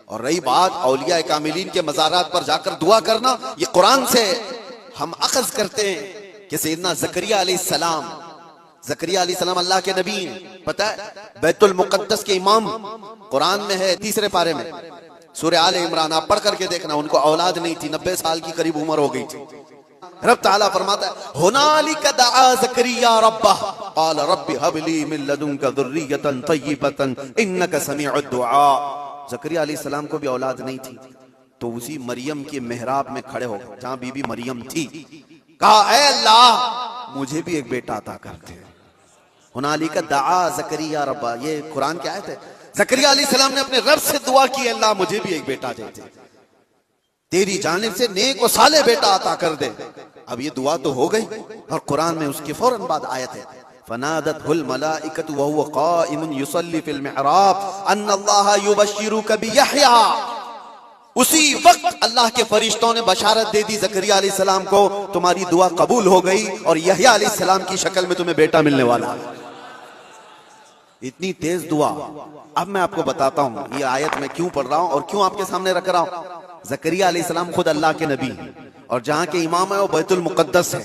और रही बात औलिया कामिलीन के मज़ारात पर जाकर दुआ करना, ये कुरान से हम अखज़ करते हैं कि सैयदना ज़करिया अलैहिस्सलाम अल्लाह के नबी हैं। पता है बैतुल मुक़द्दस के इमाम कुरान में है 3 पारे में सूरह आले इमरान, आप पढ़ करके देखना। उनको औलाद नहीं थी, 90 साल की करीब उम्र हो गई थी। रब ताला फरमाता है हुनालिका दआ ज़करिया रब्बह क़ाल रब्बि हबली मिन लदुनका ज़ुर्रियतन तय्यिबतन इन्नका समीउद दुआ। ज़करिया अलैहिस्सलाम को भी औलाद नहीं थी, तो उसी मरियम के मेहराब में खड़े हो जहां बीबी मरियम थी, कहा ऐ अल्लाह मुझे भी एक बेटा अता कर दे। हुनालिका दआ ज़करिया रब्बा, ये कुरान की आयत है। ज़करिया अलैहिस्सलाम ने अपने रब से दुआ की, अल्लाह मुझे भी एक बेटा दे दे, तेरी जानिब से नेक और साले बेटा अता कर दे। अब ये दुआ तो हो गई, और कुरान में उसके फौरन बाद आयत है फनादतहुल मलाइकतु व हुवा काइमुन युसल्ली फिल मिहराब अन्नल्लाह युबश्शिरुका बियहया। उसी वक्त अल्लाह के फरिश्तों ने बशारत दे दी ज़करिया अलैहिस्सलाम को, तुम्हारी दुआ कबूल हो गई और यहया अलैहिस्सलाम की शक्ल में तुम्हें बेटा मिलने वाला है। इतनी तेज दुआ। अब मैं आपको बताता हूं ये आयत मैं क्यों पढ़ रहा हूं और क्यों आपके सामने रख रहा हूं। ज़करिया अलैहिस्सलाम खुद अल्लाह के नबी हैं, और जहां के इमाम है वो बैतुल मुक़द्दस है,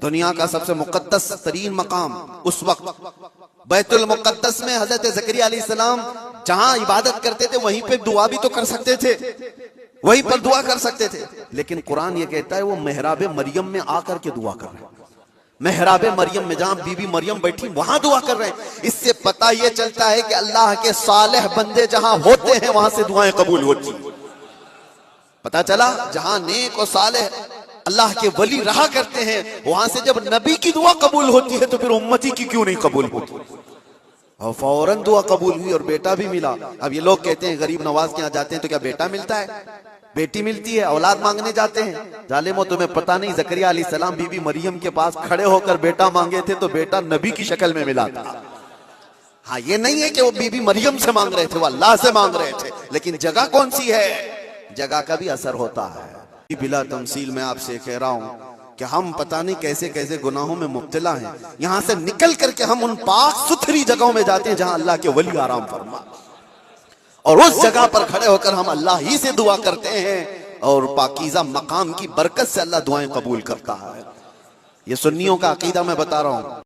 दुनिया का सबसे मुक़द्दस तरीन मकाम। उस वक्त बैतुल मुक़द्दस में हजरत ज़करिया अलैहिस्सलाम जहां इबादत करते थे वहीं पे दुआ भी तो कर सकते थे, वहीं पर दुआ कर सकते थे, लेकिन कुरान ये कहता है वो मेहराब मरियम में आकर के दुआ कर रहे हैं। मेहराब मरियम में जहां बीबी मरियम बैठी वहां दुआ कर रहे हैं। इससे पता ये चलता है कि अल्लाह के सालेह बंदे जहां होते हैं वहां से दुआएं कबूल होती हैं। पता चला जहां नेक और सालेह अल्लाह के वली रहा करते हैं वहां से जब नबी की दुआ कबूल होती है तो फिर उम्मती की क्यों नहीं कबूल होती। और फौरन दुआ कबूल हुई और बेटा भी मिला। अब ये लोग कहते हैं गरीब नवाज के यहाँ जाते हैं तो क्या बेटा मिलता है, बेटी मिलती है, औलाद मांगने जाते हैं। जालिमो तुम्हें पता नहीं, ज़करिया अलैहिस्सलाम बीबी मरियम के पास खड़े होकर बेटा मांगे थे तो बेटा नबी की शक्ल में मिला था। हाँ, ये नहीं है कि वो बीबी मरियम से मांग रहे थे, वो अल्लाह से मांग रहे थे, लेकिन जगह कौन सी है, जगह का भी असर होता है। बिला तमसील मैं आपसे कह रहा हूं कि हम पता नहीं कैसे कैसे गुनाहों में मुब्तला हैं। यहां से निकल करके हम उन पाक सुथरी जगहों में जाते हैं जहां अल्लाह के वली आराम फरमा, और उस जगह पर खड़े होकर हम अल्लाह ही से दुआ करते हैं और पाकीज़ा मकाम की बरकत से अल्लाह दुआएं कबूल करता है। ये सुन्नियों का अकीदा मैं बता रहा हूं।